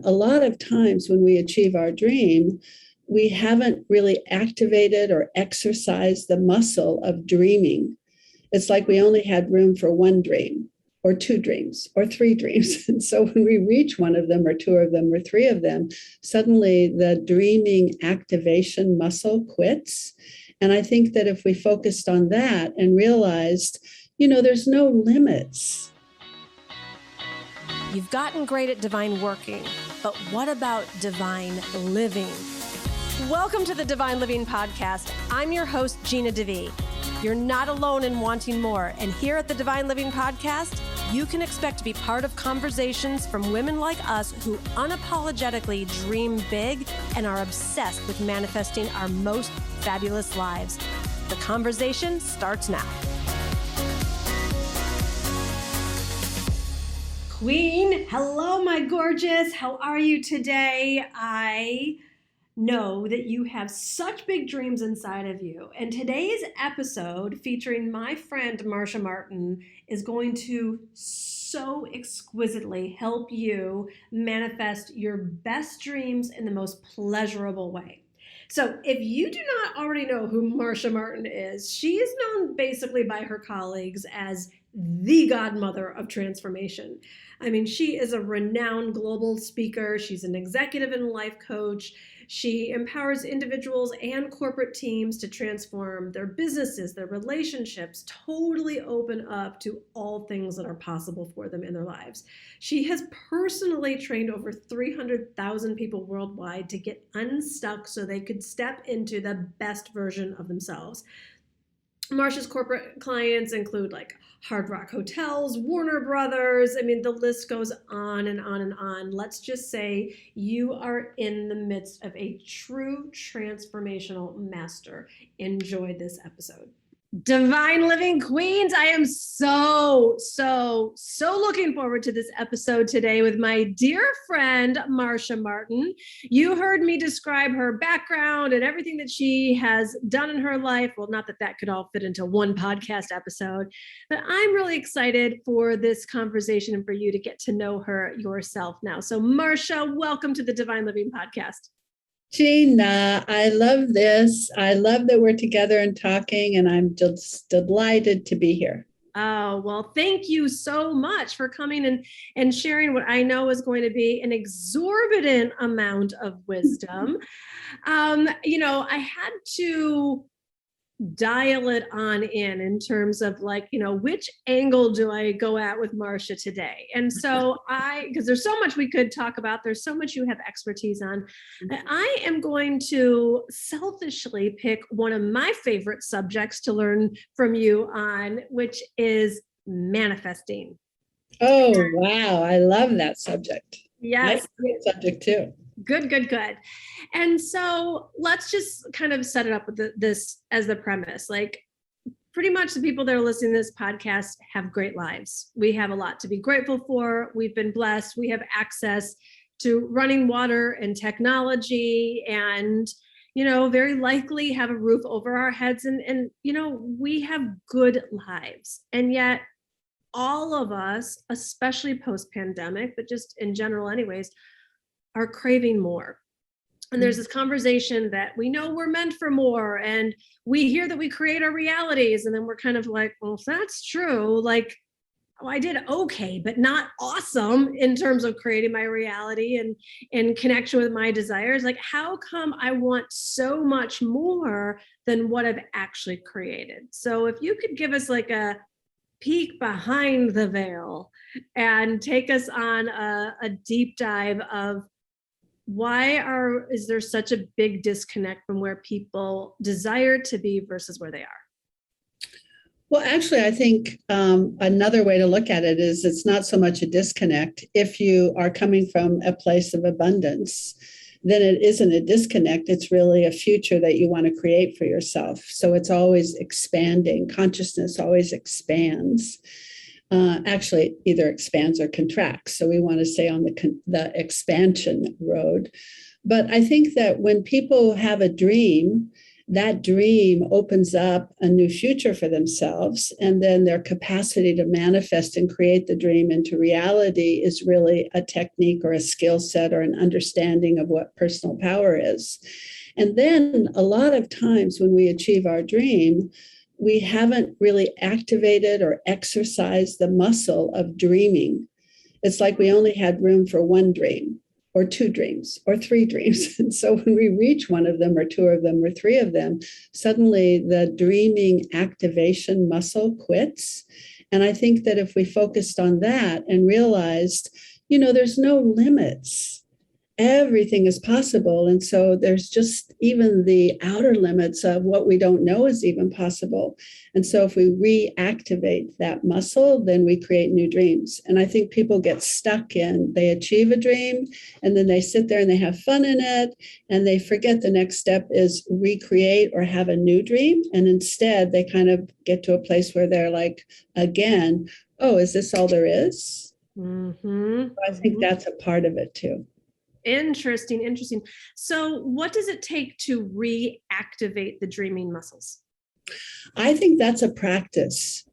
a lot of times when we achieve our dream, we haven't really activated or exercised the muscle of dreaming. It's like we only had room for one dream or two dreams or three dreams. And so when we reach one of them or two of them or three of them, suddenly the dreaming activation muscle quits. And I think that if we focused on that and realized, there's no limits. You've gotten great at divine working, but what about divine living? Welcome to the Divine Living Podcast. I'm your host, Gina DeVee. You're not alone in wanting more. And here at the Divine Living Podcast, you can expect to be part of conversations from women like us who unapologetically dream big and are obsessed with manifesting our most fabulous lives. The conversation starts now. Queen, hello, my gorgeous. How are you today? I know that you have such big dreams inside of you. And today's episode featuring my friend Marcia Martin is going to so exquisitely help you manifest your best dreams in the most pleasurable way. So if you do not already know who Marcia Martin is, she is known basically by her colleagues as the Godmother of Transformation. I mean, she is a renowned global speaker. She's an executive and life coach. She empowers individuals and corporate teams to transform their businesses, their relationships, totally open up to all things that are possible for them in their lives. She has personally trained over 300,000 people worldwide to get unstuck so they could step into the best version of themselves. Marcia's corporate clients include like Hard Rock Hotels, Warner Brothers. I mean, the list goes on and on and on. Let's just say you are in the midst of a true transformational master. Enjoy this episode. Divine Living Queens, I am so looking forward to this episode today with my dear friend, Marcia Martin. You heard me describe her background and everything that she has done in her life. Well, not that could all fit into one podcast episode, but I'm really excited for this conversation and for you to get to know her yourself now. So Marcia, welcome to the Divine Living Podcast. Gina, I love this. I love that we're together and talking, and I'm just delighted to be here. Oh, well, thank you so much for coming and sharing what I know is going to be an exorbitant amount of wisdom. I had to dial it on in terms of like, which angle do I go at with Marcia today? And so because there's so much we could talk about, there's so much you have expertise on. I am going to selfishly pick one of my favorite subjects to learn from you on, which is manifesting. Oh, wow. I love that subject. Yes. That's a great subject too. Good. And so let's just kind of set it up with this as the premise. Like pretty much the people that are listening to this podcast have great lives. We have a lot to be grateful for. We've been blessed. We have access to running water and technology and, very likely have a roof over our heads and we have good lives. And yet all of us, especially post-pandemic, but just in general anyways, are craving more. And there's this conversation that we know we're meant for more. And we hear that we create our realities. And then we're kind of like, well, if that's true, like, I did okay, but not awesome in terms of creating my reality and connection with my desires. Like, how come I want so much more than what I've actually created? So if you could give us like a peek behind the veil and take us on a deep dive of is there such a big disconnect from where people desire to be versus where they are? Well, actually, I think another way to look at it is it's not so much a disconnect. If you are coming from a place of abundance, then it isn't a disconnect. It's really a future that you want to create for yourself. So it's always expanding. Consciousness always expands. Actually either expands or contracts. So we want to stay on the expansion road. But I think that when people have a dream, that dream opens up a new future for themselves. And then their capacity to manifest and create the dream into reality is really a technique or a skill set or an understanding of what personal power is. And then a lot of times when we achieve our dream, we haven't really activated or exercised the muscle of dreaming. It's like we only had room for one dream or two dreams or three dreams. And so when we reach one of them or two of them or three of them, suddenly the dreaming activation muscle quits. And I think that if we focused on that and realized, there's no limits, everything is possible. And so there's just even the outer limits of what we don't know is even possible. And so if we reactivate that muscle, then we create new dreams. And I think people get stuck in, they achieve a dream and then they sit there and they have fun in it and they forget the next step is recreate or have a new dream. And instead they kind of get to a place where they're like, again, oh, is this all there is? Mm-hmm. I think that's a part of it too. Interesting. So what does it take to reactivate the dreaming muscles? I think that's a practice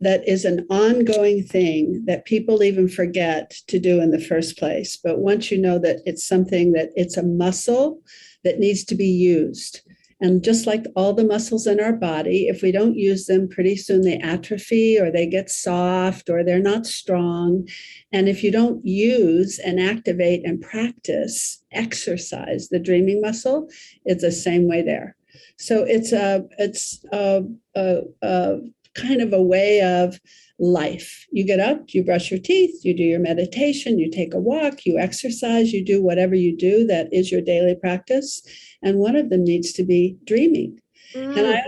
that is an ongoing thing that people even forget to do in the first place. But once you know that it's something that it's a muscle that needs to be used. And just like all the muscles in our body, if we don't use them, pretty soon they atrophy or they get soft or they're not strong. And if you don't use and activate and practice, exercise the dreaming muscle, it's the same way there. So it's a kind of a way of life. You get up, you brush your teeth, you do your meditation, you take a walk, you exercise, you do whatever you do that is your daily practice. And one of them needs to be dreaming. And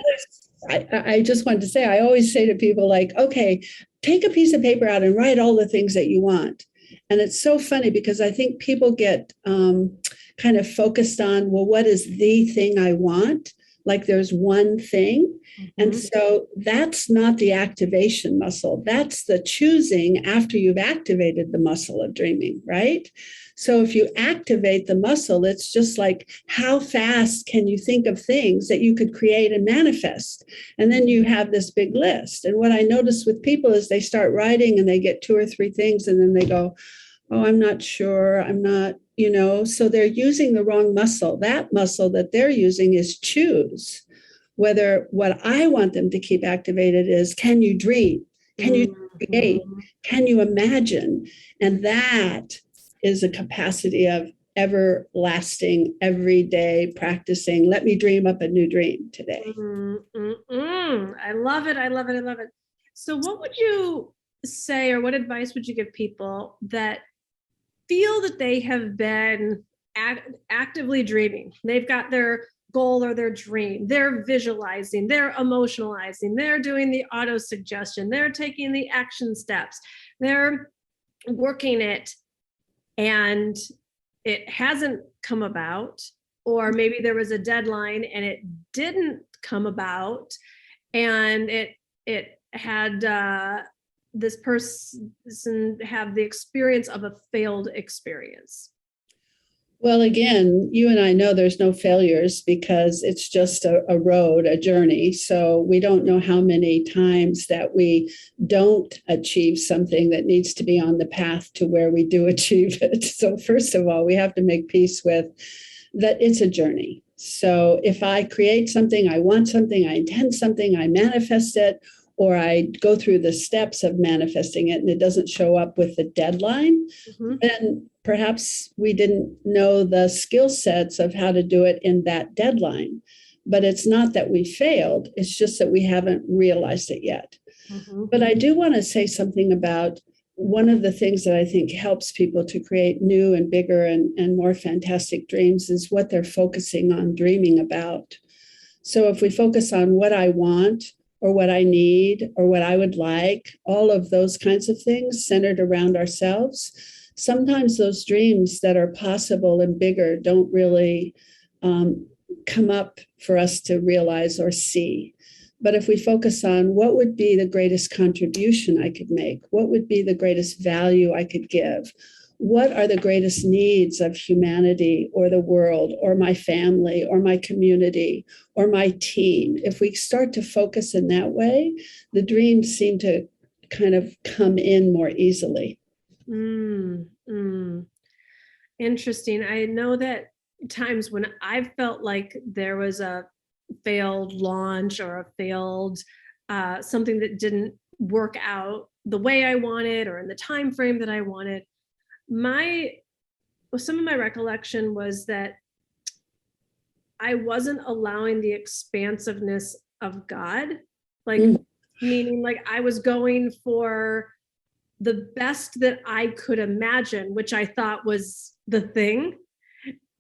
I just wanted to say, I always say to people like, okay, take a piece of paper out and write all the things that you want. And it's so funny because I think people get kind of focused on, well, what is the thing I want? Like there's one thing. Mm-hmm. And so that's not the activation muscle. That's the choosing after you've activated the muscle of dreaming, right? So if you activate the muscle, it's just like, how fast can you think of things that you could create and manifest? And then you have this big list. And what I notice with people is they start writing and they get two or three things and then they go, oh, I'm not sure. I'm not, so they're using the wrong muscle. That muscle that they're using is choose. Whether what I want them to keep activated is, can you dream? Can you create? Can you imagine? And that is a capacity of everlasting, everyday practicing. Let me dream up a new dream today. I love it. So what would you say, or what advice would you give people that feel that they have been actively dreaming? They've got their goal or their dream. They're visualizing, they're emotionalizing, they're doing the auto suggestion, they're taking the action steps, they're working it, and it hasn't come about, or maybe there was a deadline and it didn't come about, and it had this person have the experience of a failed experience. Well, again, you and I know there's no failures because it's just a road, a journey. So we don't know how many times that we don't achieve something that needs to be on the path to where we do achieve it. So first of all, we have to make peace with that it's a journey. So if I create something, I want something, I intend something, I manifest it, or I go through the steps of manifesting it and it doesn't show up with the deadline, then perhaps we didn't know the skill sets of how to do it in that deadline. But it's not that we failed, it's just that we haven't realized it yet. But I do want to say something about one of the things that I think helps people to create new and bigger and more fantastic dreams is what they're focusing on dreaming about. So if we focus on what I want, or what I need, or what I would like, all of those kinds of things centered around ourselves, sometimes those dreams that are possible and bigger don't really come up for us to realize or see. But if we focus on what would be the greatest contribution I could make, what would be the greatest value I could give, what are the greatest needs of humanity or the world or my family or my community or my team? If we start to focus in that way, the dreams seem to kind of come in more easily. Interesting. I know that times when I've felt like there was a failed launch or a failed something that didn't work out the way I wanted or in the time frame that I wanted, some of my recollection was that I wasn't allowing the expansiveness of God, like meaning like I was going for the best that I could imagine, which I thought was the thing,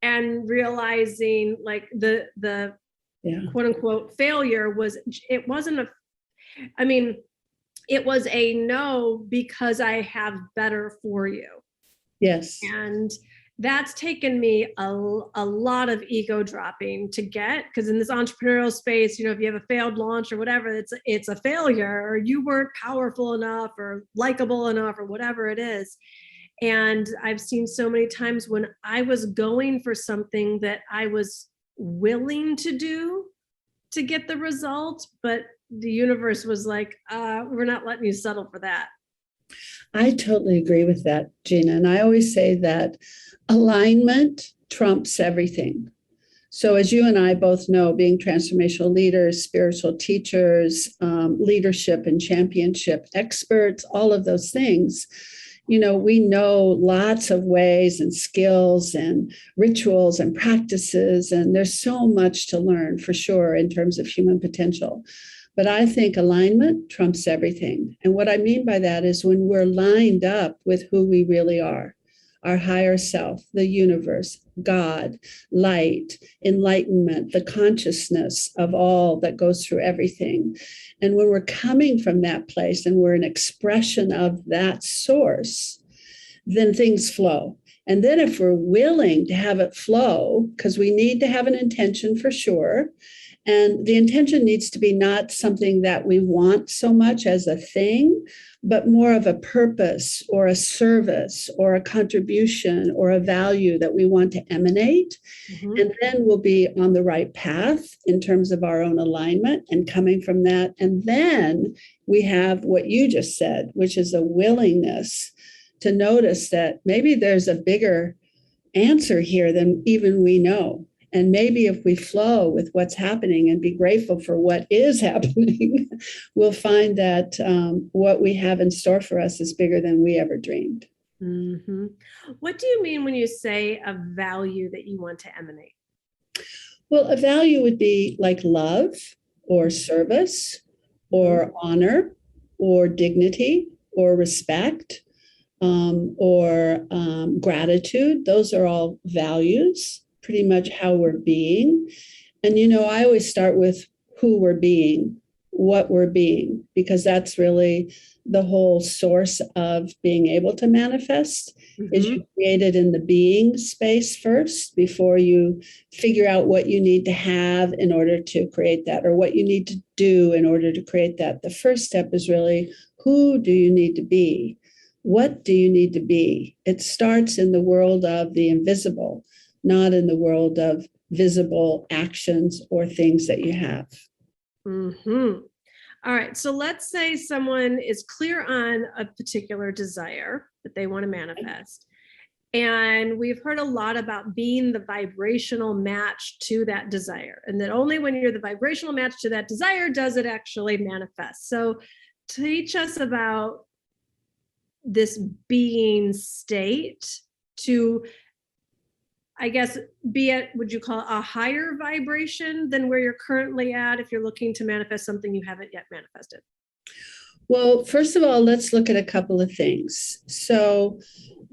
and realizing like the quote unquote failure it was a no because I have better for you. Yes. And that's taken me a lot of ego dropping to get, because in this entrepreneurial space, if you have a failed launch or whatever, it's a failure, or you weren't powerful enough or likable enough or whatever it is. And I've seen so many times when I was going for something that I was willing to do to get the result, but the universe was like, we're not letting you settle for that. I totally agree with that, Gina. And I always say that alignment trumps everything. So as you and I both know, being transformational leaders, spiritual teachers, leadership and championship experts, all of those things, we know lots of ways and skills and rituals and practices, and there's so much to learn for sure in terms of human potential. But I think alignment trumps everything. And what I mean by that is when we're lined up with who we really are, our higher self, the universe, God, light, enlightenment, the consciousness of all that goes through everything. And when we're coming from that place and we're an expression of that source, then things flow. And then if we're willing to have it flow, because we need to have an intention for sure, and the intention needs to be not something that we want so much as a thing, but more of a purpose or a service or a contribution or a value that we want to emanate. Mm-hmm. And then we'll be on the right path in terms of our own alignment and coming from that. And then we have what you just said, which is a willingness to notice that maybe there's a bigger answer here than even we know. And maybe if we flow with what's happening and be grateful for what is happening, we'll find that what we have in store for us is bigger than we ever dreamed. Mm-hmm. What do you mean when you say a value that you want to emanate? Well, a value would be like love or service or honor or dignity or respect or gratitude. Those are all values. Pretty much how we're being. And, I always start with who we're being, what we're being, because that's really the whole source of being able to manifest. Mm-hmm. Is you create it in the being space first before you figure out what you need to have in order to create that, or what you need to do in order to create that. The first step is really, who do you need to be? What do you need to be? It starts in the world of the invisible, not in the world of visible actions or things that you have. Mm-hmm. All right. So let's say someone is clear on a particular desire that they want to manifest. And we've heard a lot about being the vibrational match to that desire, and that only when you're the vibrational match to that desire does it actually manifest. So teach us about this being state to, I guess, be at, would you call it a higher vibration than where you're currently at if you're looking to manifest something you haven't yet manifested? Well, first of all, let's look at a couple of things. So,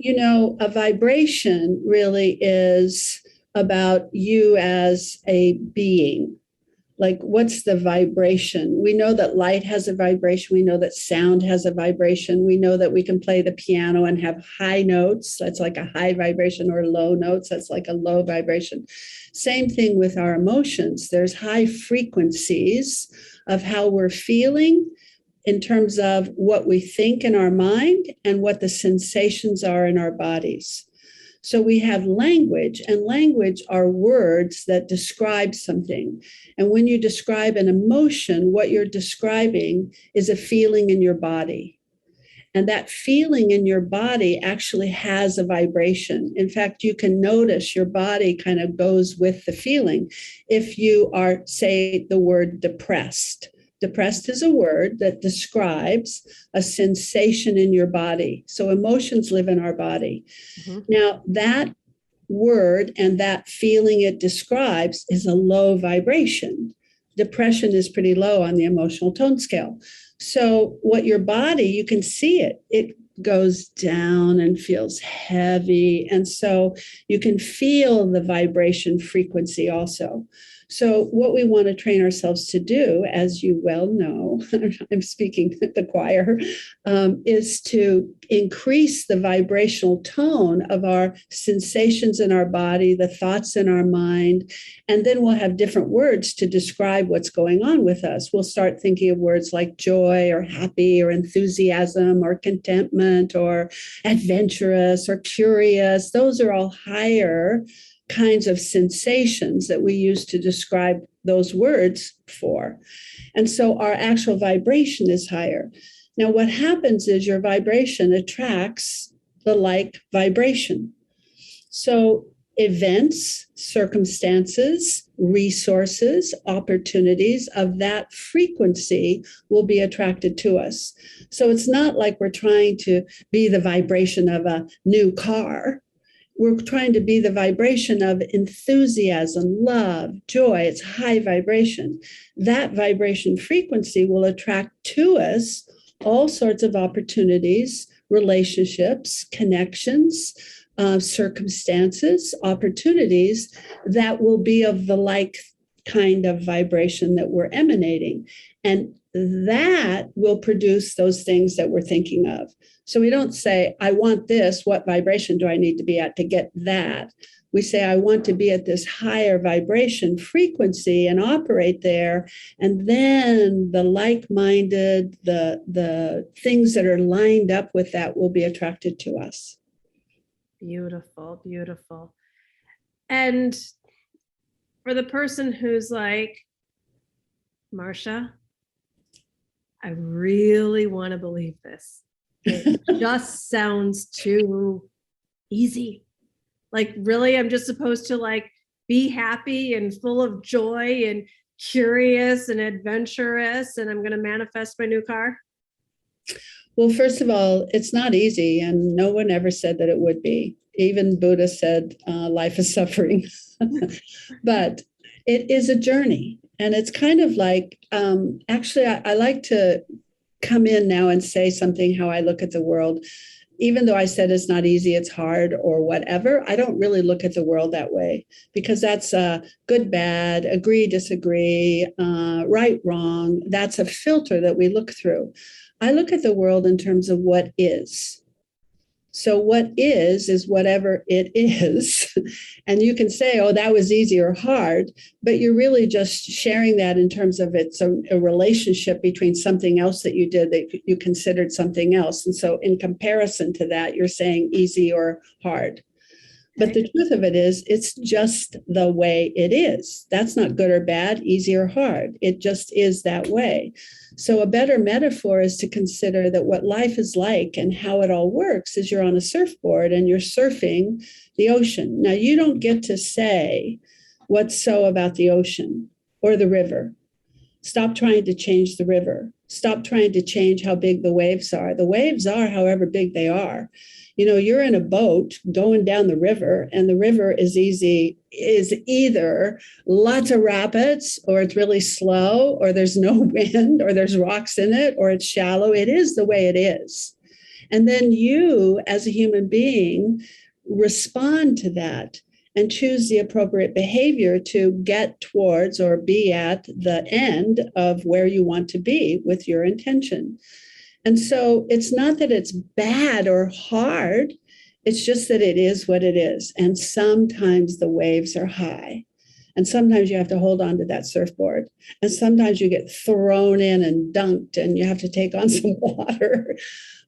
a vibration really is about you as a being. Like, what's the vibration? We know that light has a vibration. We know that sound has a vibration. We know that we can play the piano and have high notes. That's like a high vibration, or low notes. That's like a low vibration. Same thing with our emotions. There's high frequencies of how we're feeling in terms of what we think in our mind and what the sensations are in our bodies. So we have language, and language are words that describe something. And when you describe an emotion, what you're describing is a feeling in your body. And that feeling in your body actually has a vibration. In fact, you can notice your body kind of goes with the feeling. If you are, say, the word depressed. Depressed is a word that describes a sensation in your body. So emotions live in our body. Mm-hmm. Now, that word and that feeling it describes is a low vibration. Depression is pretty low on the emotional tone scale. So what your body, you can see it. It goes down and feels heavy. And so you can feel the vibration frequency also. So what we want to train ourselves to do, as you well know, I'm speaking to the choir, is to increase the vibrational tone of our sensations in our body, the thoughts in our mind, and then we'll have different words to describe what's going on with us. We'll start thinking of words like joy or happy or enthusiasm or contentment or adventurous or curious. Those are all higher kinds of sensations that we use to describe those words for. And so our actual vibration is higher. Now, what happens is your vibration attracts the like vibration. So events, circumstances, resources, opportunities of that frequency will be attracted to us. So it's not like we're trying to be the vibration of a new car. We're trying to be the vibration of enthusiasm, love, joy. It's high vibration. That vibration frequency will attract to us all sorts of opportunities, relationships, connections, circumstances, opportunities that will be of the like kind of vibration that we're emanating. And that will produce those things that we're thinking of. So we don't say, I want this. What vibration do I need to be at to get that? We say, I want to be at this higher vibration frequency and operate there. And then the like-minded, the things that are lined up with that will be attracted to us. Beautiful, beautiful. And for the person who's like, Marcia, I really want to believe this. It just sounds too easy. Like, really, I'm just supposed to like be happy and full of joy and curious and adventurous, and I'm going to manifest my new car? Well, first of all, it's not easy, and no one ever said that it would be. Even Buddha said life is suffering. But it is a journey. And it's kind of like, actually, I like to come in now and say something how I look at the world. Even though I said it's not easy, it's hard or whatever, I don't really look at the world that way, because that's good, bad, agree, disagree, right, wrong. That's a filter that we look through. I look at the world in terms of what is. So what is whatever it is. And you can say, oh, that was easy or hard, but you're really just sharing that in terms of it's a relationship between something else that you did that you considered something else. And so in comparison to that, you're saying easy or hard. But the truth of it is, it's just the way it is. That's not good or bad, easy or hard. It just is that way. So a better metaphor is to consider that what life is like and how it all works is you're on a surfboard and you're surfing the ocean. Now, you don't get to say what's so about the ocean or the river. Stop trying to change the river. Stop trying to change how big the waves are. The waves are however big they are. You know, you're in a boat going down the river, and the river is either lots of rapids, or it's really slow, or there's no wind, or there's rocks in it, or it's shallow. It is the way it is. And then you, as a human being, respond to that and choose the appropriate behavior to get towards or be at the end of where you want to be with your intention. And so it's not that it's bad or hard. It's just that it is what it is. And sometimes the waves are high. And sometimes you have to hold on to that surfboard. And sometimes you get thrown in and dunked and you have to take on some water.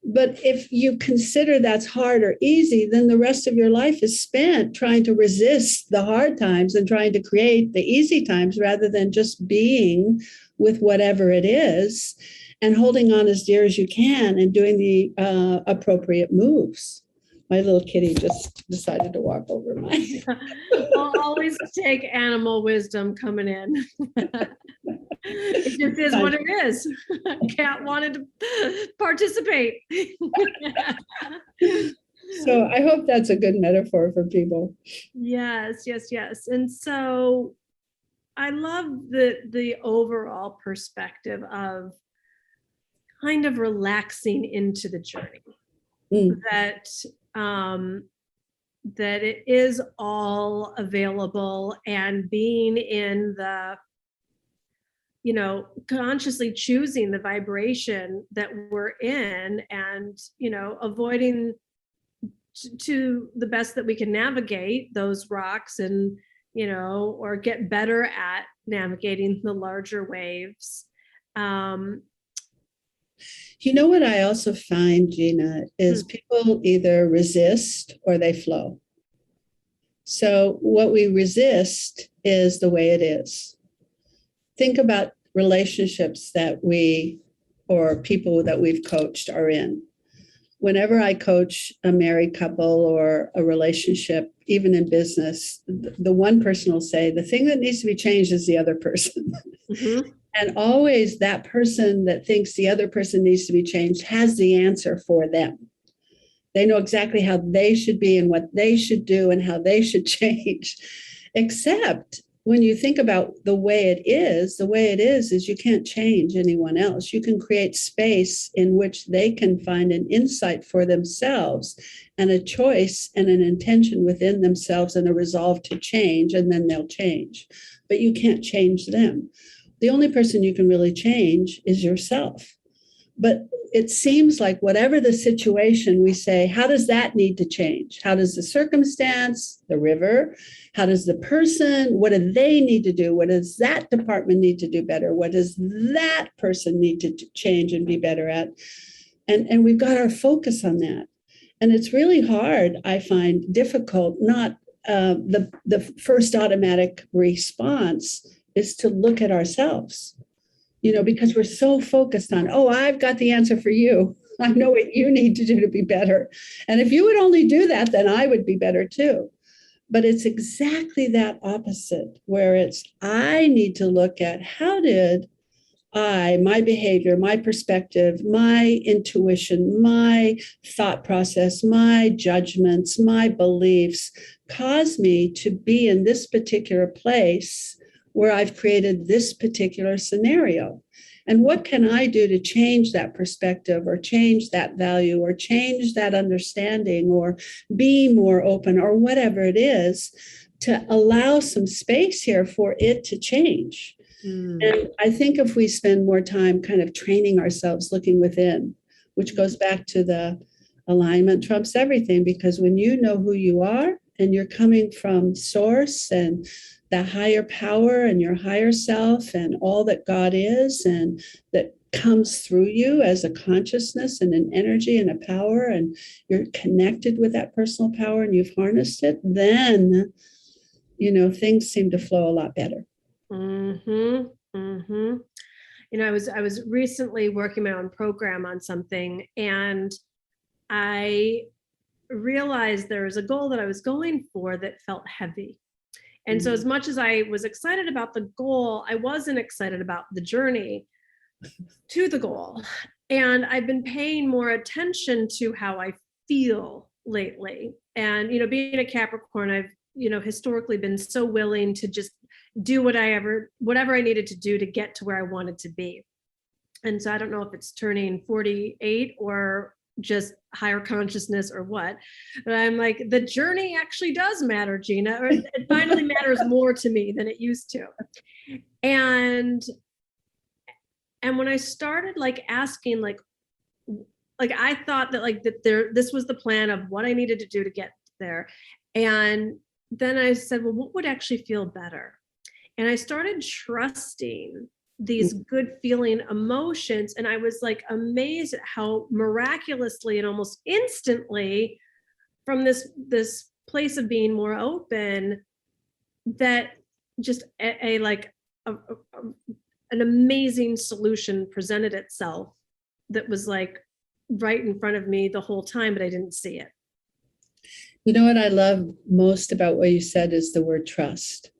But if you consider that's hard or easy, then the rest of your life is spent trying to resist the hard times and trying to create the easy times rather than just being with whatever it is and holding on as dear as you can and doing the appropriate moves. My little kitty just decided to walk over my. I'll always take animal wisdom coming in. It just is what it is. Cat wanted to participate. So I hope that's a good metaphor for people. Yes, yes, yes. And so I love the overall perspective of kind of relaxing into the journey. That that it is all available, and being in the, consciously choosing the vibration that we're in, and, avoiding to the best that we can navigate those rocks, and, or get better at navigating the larger waves. What I also find, Gina, is people either resist or they flow. So what we resist is the way it is. Think about relationships that or people that we've coached are in. Whenever I coach a married couple or a relationship, even in business, the one person will say, the thing that needs to be changed is the other person. Mm-hmm. And always that person that thinks the other person needs to be changed has the answer for them. They know exactly how they should be and what they should do and how they should change. Except when you think about the way it is you can't change anyone else. You can create space in which they can find an insight for themselves and a choice and an intention within themselves and a resolve to change, and then they'll change. But you can't change them. The only person you can really change is yourself. But it seems like whatever the situation, we say, how does that need to change? How does the circumstance, the river, how does the person, what do they need to do? What does that department need to do better? What does that person need to change and be better at? And we've got our focus on that. And it's really hard, I find difficult, not the first automatic response is to look at ourselves, because we're so focused on, I've got the answer for you. I know what you need to do to be better. And if you would only do that, then I would be better too. But it's exactly that opposite, where it's, I need to look at how did my behavior, my perspective, my intuition, my thought process, my judgments, my beliefs cause me to be in this particular place where I've created this particular scenario. And what can I do to change that perspective or change that value or change that understanding or be more open or whatever it is to allow some space here for it to change? And I think if we spend more time kind of training ourselves, looking within, which goes back to the alignment trumps everything, because when you know who you are and you're coming from source and the higher power and your higher self and all that God is and that comes through you as a consciousness and an energy and a power, and you're connected with that personal power and you've harnessed it, then, things seem to flow a lot better. Mm-hmm. Mm-hmm. I was recently working my own program on something, and I realized there was a goal that I was going for that felt heavy. And so as much as I was excited about the goal, I wasn't excited about the journey to the goal. And I've been paying more attention to how I feel lately. And, being a Capricorn, I've, historically been so willing to just do whatever I needed to do to get to where I wanted to be. And so I don't know if it's turning 48 or just higher consciousness or what, but I'm like, the journey actually does matter, Gina, or it finally matters more to me than it used to. And when I started asking, I thought that this was the plan of what I needed to do to get there. And then I said, well, what would actually feel better? and I started trusting these good feeling emotions. And I was like amazed at how miraculously and almost instantly from this place of being more open, that just an amazing solution presented itself that was like right in front of me the whole time, but I didn't see it. You know what I love most about what you said is the word trust.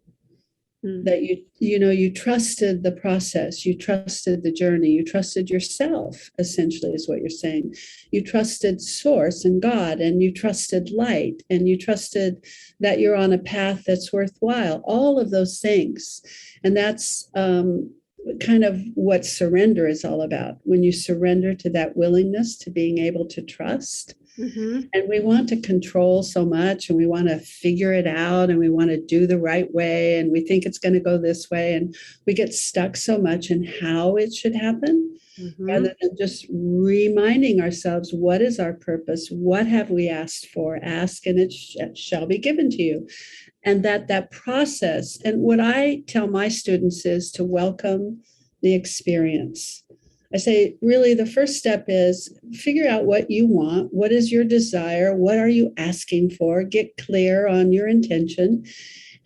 That you trusted the process, you trusted the journey, you trusted yourself, essentially is what you're saying. You trusted source and God, and you trusted light, and you trusted that you're on a path that's worthwhile, all of those things. And that's kind of what surrender is all about. When you surrender to that willingness to being able to trust. Mm-hmm. And we want to control so much, and we want to figure it out, and we want to do the right way, and we think it's going to go this way, and we get stuck so much in how it should happen, rather than just reminding ourselves, what is our purpose? What have we asked for? Ask and it shall be given to you. And that process, and what I tell my students is to welcome the experience. I say, really, the first step is figure out what you want. What is your desire? What are you asking for? Get clear on your intention,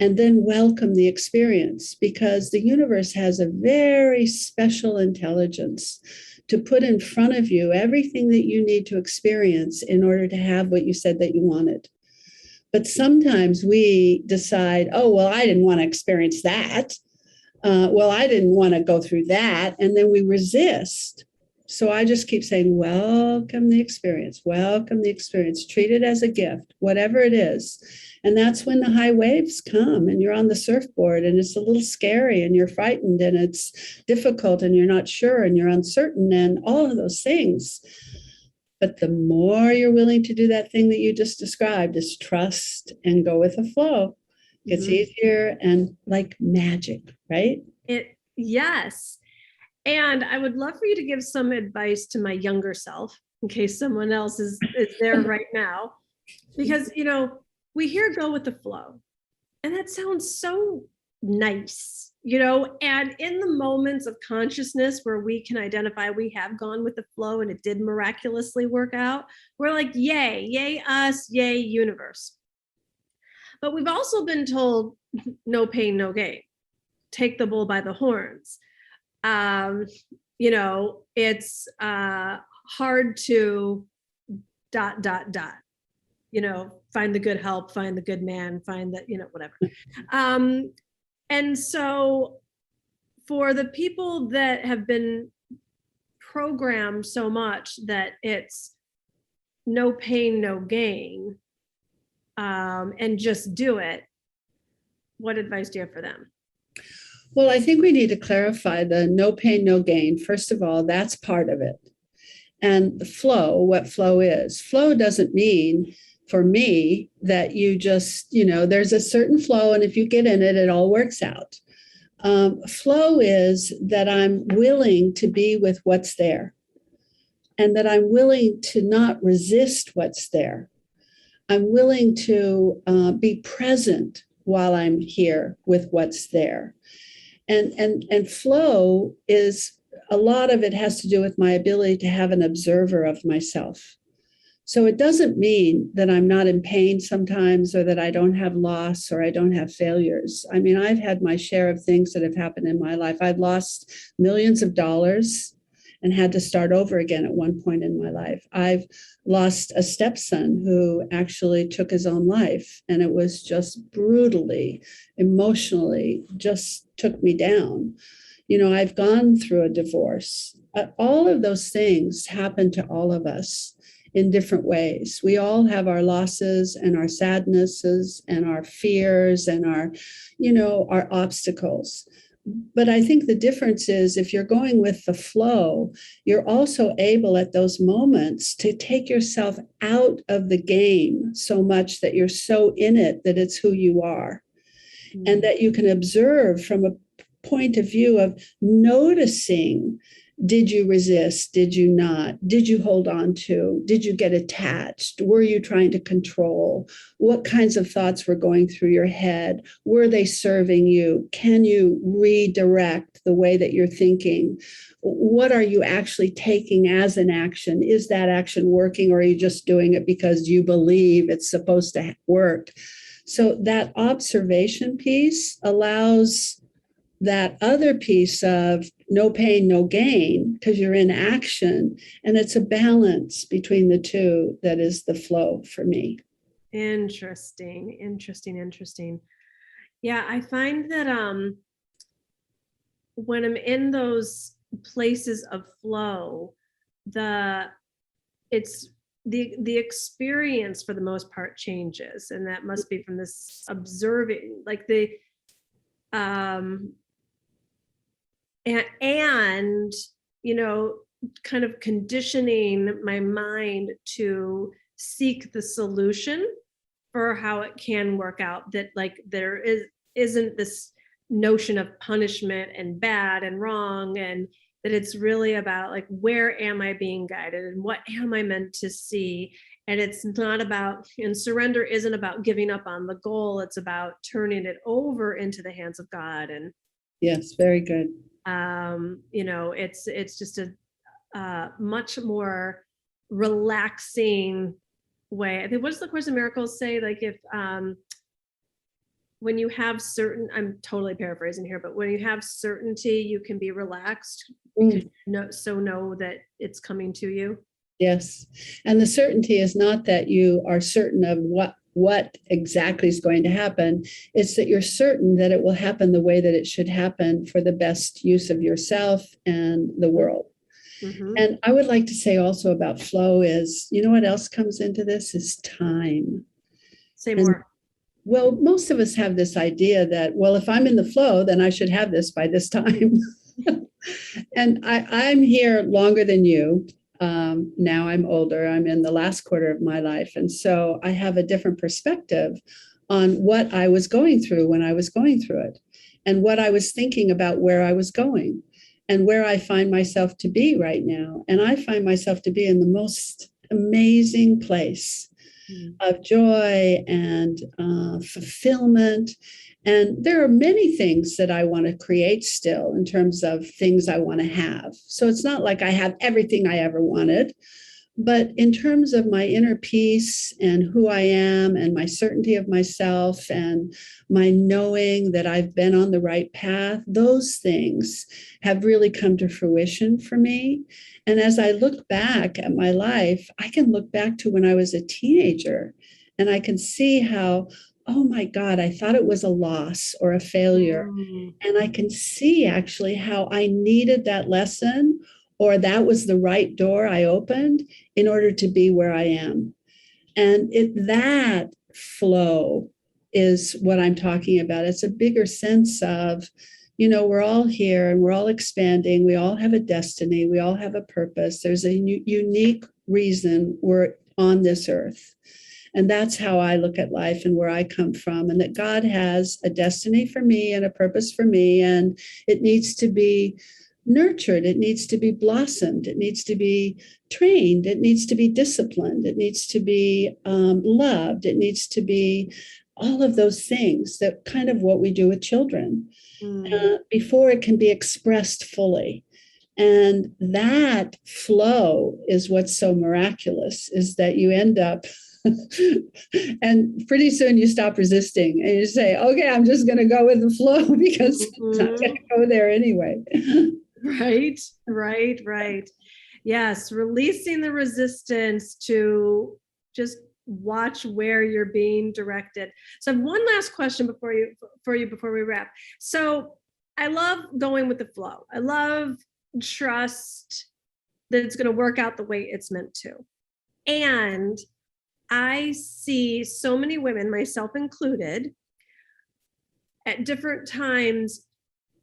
and then welcome the experience, because the universe has a very special intelligence to put in front of you everything that you need to experience in order to have what you said that you wanted. But sometimes we decide, oh, well, I didn't want to experience that. Well, I didn't want to go through that. And then we resist. So I just keep saying, welcome the experience, treat it as a gift, whatever it is. And that's when the high waves come and you're on the surfboard and it's a little scary and you're frightened and it's difficult and you're not sure and you're uncertain and all of those things. But the more you're willing to do that thing that you just described, is trust and go with the flow. It's easier and like magic, right? Yes. And I would love for you to give some advice to my younger self, in case someone else is there right now. Because, we hear go with the flow. And that sounds so nice, and in the moments of consciousness where we can identify we have gone with the flow and it did miraculously work out, we're like, yay us, yay universe. But we've also been told no pain, no gain. Take the bull by the horns. It's hard to ... find the good help, find the good man, find the, whatever. And so for the people that have been programmed so much that it's no pain, no gain, and just do it, what advice do you have for them? Well, I think we need to clarify the no pain, no gain. First of all, that's part of it. And the flow, what flow is. Flow doesn't mean, for me, that you just, there's a certain flow, and if you get in it, it all works out. Flow is that I'm willing to be with what's there, and that I'm willing to not resist what's there. I'm willing to be present while I'm here with what's there. And flow is, a lot of it has to do with my ability to have an observer of myself. So it doesn't mean that I'm not in pain sometimes, or that I don't have loss, or I don't have failures. I mean, I've had my share of things that have happened in my life. I've lost millions of dollars and had to start over again at one point in my life. I've lost a stepson who actually took his own life, and it was just brutally, emotionally, just took me down. I've gone through a divorce. All of those things happen to all of us in different ways. We all have our losses and our sadnesses and our fears and our obstacles. But I think the difference is, if you're going with the flow, you're also able at those moments to take yourself out of the game so much that you're so in it that it's who you are. And that you can observe from a point of view of noticing Did you resist? Did you not? Did you hold on to? Did you get attached? Were you trying to control? What kinds of thoughts were going through your head? Were they serving you? Can you redirect the way that you're thinking? What are you actually taking as an action? Is that action working, or are you just doing it because you believe it's supposed to work? So that observation piece allows that other piece of no pain, no gain, because you're in action. And it's a balance between the two that is the flow for me. Interesting. Yeah, I find that when I'm in those places of flow, it's the experience for the most part changes, and that must be from this observing, like the and kind of conditioning my mind to seek the solution for how it can work out, that like there isn't this notion of punishment and bad and wrong, and that it's really about like, where am I being guided and what am I meant to see? And it's not about, and surrender isn't about giving up on the goal, it's about turning it over into the hands of God. And yes, very good. It's just a much more relaxing way. I think, what does the Course in Miracles say? Like, if when you have certain, I'm totally paraphrasing here, but when you have certainty, you can be relaxed because know that it's coming to you. Yes. And the certainty is not that you are certain of what exactly is going to happen. It's that you're certain that it will happen the way that it should happen for the best use of yourself and the world. Mm-hmm. And I would like to say also about flow is, what else comes into this is time. Say more. Well, most of us have this idea that, well, if I'm in the flow, then I should have this by this time. And I'm here longer than you. Now I'm older. I'm in the last quarter of my life. And so I have a different perspective on what I was going through when I was going through it, and what I was thinking about where I was going and where I find myself to be right now. And I find myself to be in the most amazing place of joy and fulfillment. And there are many things that I want to create still in terms of things I want to have. So it's not like I have everything I ever wanted, but in terms of my inner peace and who I am and my certainty of myself and my knowing that I've been on the right path, those things have really come to fruition for me. And as I look back at my life, I can look back to when I was a teenager, and I can see how, oh my God, I thought it was a loss or a failure. And I can see actually how I needed that lesson, or that was the right door I opened in order to be where I am. And that flow is what I'm talking about. It's a bigger sense of, we're all here and we're all expanding. We all have a destiny. We all have a purpose. There's a unique reason we're on this earth. And that's how I look at life and where I come from, and that God has a destiny for me and a purpose for me. And it needs to be nurtured. It needs to be blossomed. It needs to be trained. It needs to be disciplined. It needs to be loved. It needs to be all of those things, that kind of what we do with children before it can be expressed fully. And that flow is what's so miraculous, is that you end up and pretty soon you stop resisting and you say, okay, I'm just going to go with the flow because it's not going to go there anyway. Right. Yes. Releasing the resistance to just watch where you're being directed. So I have one last question before we wrap. So I love going with the flow. I love trust that it's going to work out the way it's meant to. And I see so many women, myself included, at different times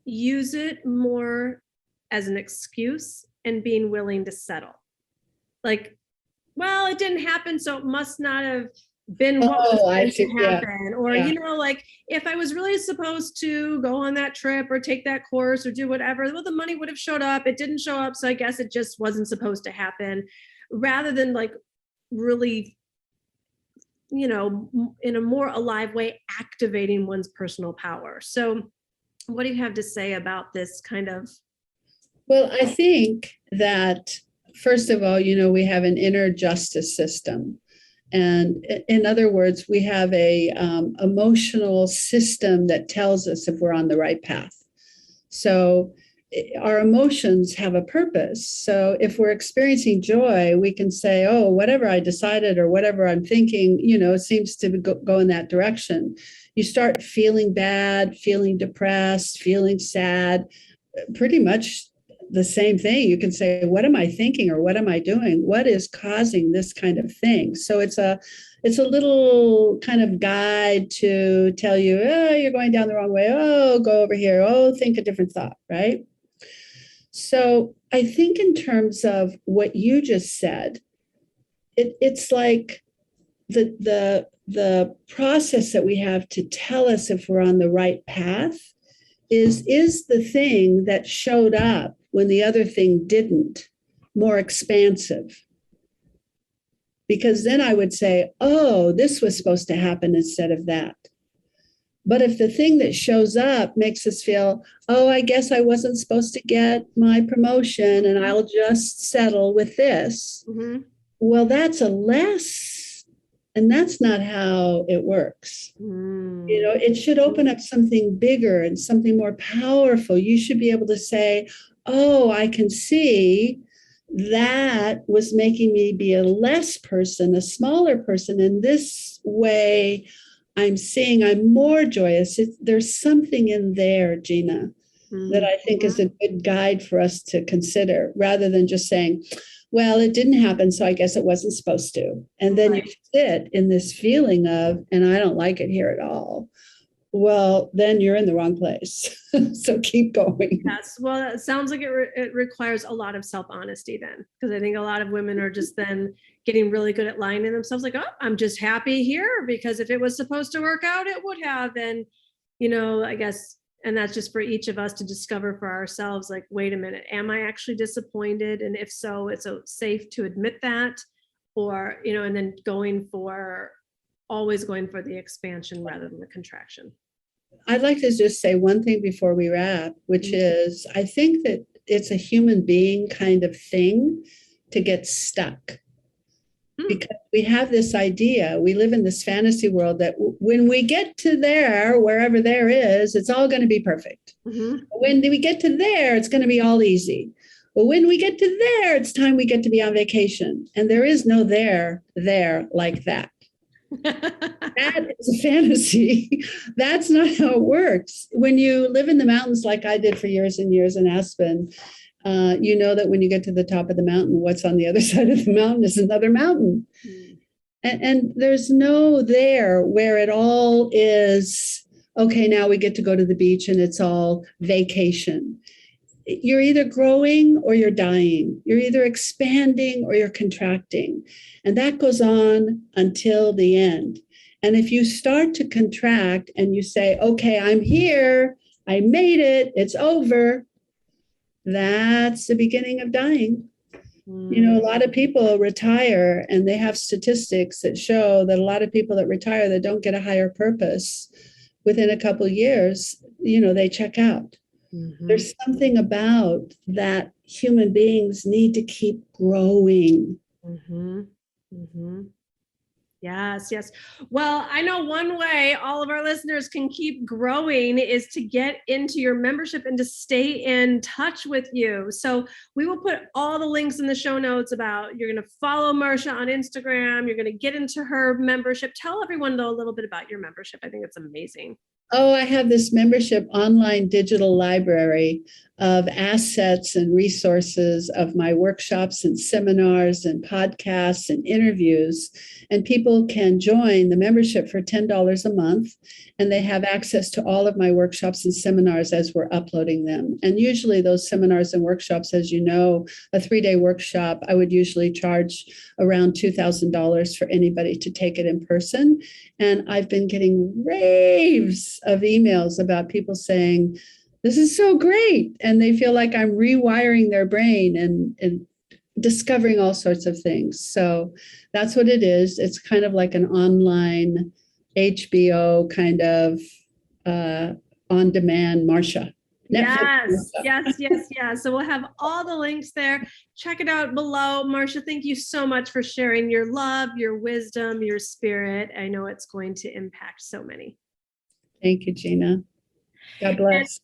use it more as an excuse and being willing to settle. Like, well, it didn't happen, so it must not have been what was Oh, I meant to see. Yeah. happen. Or, Yeah. like if I was really supposed to go on that trip or take that course or do whatever, well, the money would have showed up. It didn't show up. So I guess it just wasn't supposed to happen, rather than like really, in a more alive way, activating one's personal power. So what do you have to say about this kind of? Well, I think that, first of all, we have an inner justice system. And in other words, we have a emotional system that tells us if we're on the right path. So our emotions have a purpose. So if we're experiencing joy, we can say, oh, whatever I decided or whatever I'm thinking, seems to go in that direction. You start feeling bad, feeling depressed, feeling sad, pretty much the same thing. You can say, what am I thinking or what am I doing? What is causing this kind of thing? So it's a little kind of guide to tell you, oh, you're going down the wrong way. Oh, go over here. Oh, think a different thought, right? So I think in terms of what you just said, it's like the process that we have to tell us if we're on the right path is the thing that showed up when the other thing didn't more expansive. Because then I would say, oh, this was supposed to happen instead of that. But if the thing that shows up makes us feel, oh, I guess I wasn't supposed to get my promotion and I'll just settle with this. Mm-hmm. Well, that's a less, and that's not how it works. It should open up something bigger and something more powerful. You should be able to say, oh, I can see that was making me be a less person, a smaller person. In this way, I'm seeing I'm more joyous. There's something in there, Gina, that I think is a good guide for us to consider, rather than just saying, well, it didn't happen, so I guess it wasn't supposed to. And then you sit in this feeling of, and I don't like it here at all. Well, then you're in the wrong place. So keep going. Yes. Well, it sounds like it requires a lot of self-honesty then, because I think a lot of women are just then getting really good at lying to themselves, like, oh, I'm just happy here because if it was supposed to work out, it would have. And, I guess, and that's just for each of us to discover for ourselves, like, wait a minute, am I actually disappointed? And if so, it's safe to admit that, or, and then always going for the expansion rather than the contraction. I'd like to just say one thing before we wrap, which is I think that it's a human being kind of thing to get stuck. Because we have this idea, we live in this fantasy world that when we get to there, wherever there is, it's all going to be perfect. Mm-hmm. When we get to there, it's going to be all easy. But when we get to there, it's time we get to be on vacation. And there is no there like that. That is a fantasy. That's not how it works. When you live in the mountains like I did for years and years in Aspen, you know that when you get to the top of the mountain, what's on the other side of the mountain is another mountain. And there's no there where it all is, okay, now we get to go to the beach and it's all vacation. You're either growing or you're dying. You're either expanding or you're contracting. And that goes on until the end. And if you start to contract and you say, okay, I'm here, I made it, it's over, that's the beginning of dying. A lot of people retire, and they have statistics that show that a lot of people that retire that don't get a higher purpose within a couple of years, they check out. Mm-hmm. There's something about that human beings need to keep growing. Mm-hmm. Mm-hmm. Yes. Well, I know one way all of our listeners can keep growing is to get into your membership and to stay in touch with you. So we will put all the links in the show notes about, you're going to follow Marcia on Instagram. You're going to get into her membership. Tell everyone, though, a little bit about your membership. I think it's amazing. Oh, I have this membership online digital library of assets and resources of my workshops and seminars and podcasts and interviews. And people can join the membership for $10 a month. and they have access to all of my workshops and seminars as we're uploading them. And usually those seminars and workshops, as you know, a 3-day workshop, I would usually charge around $2,000 for anybody to take it in person. And I've been getting raves of emails about people saying, this is so great. And they feel like I'm rewiring their brain and discovering all sorts of things. So that's what it is. It's kind of like an online HBO kind of on-demand Marcia. Yes. So we'll have all the links there. Check it out below. Marcia, thank you so much for sharing your love, your wisdom, your spirit. I know it's going to impact so many. Thank you, Gina. God bless.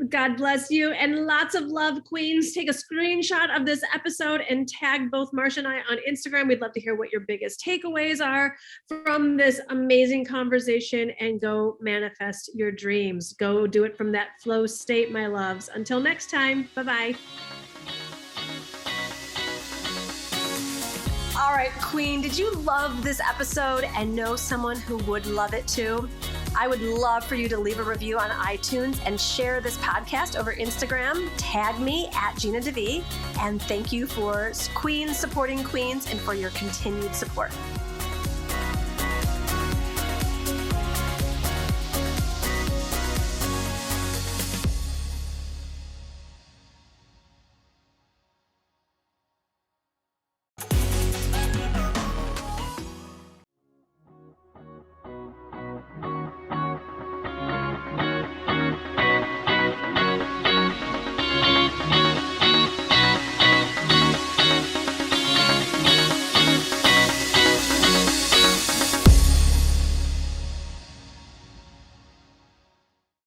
God bless you, and lots of love, queens. Take a screenshot of this episode and tag both Marcia and I on Instagram. We'd love to hear what your biggest takeaways are from this amazing conversation, and go manifest your dreams. Go do it from that flow state, my loves. Until next time, bye-bye. All right, queen, did you love this episode and know someone who would love it too? I would love for you to leave a review on iTunes and share this podcast over Instagram. Tag me at Gina DeVee. And thank you for queens supporting queens and for your continued support.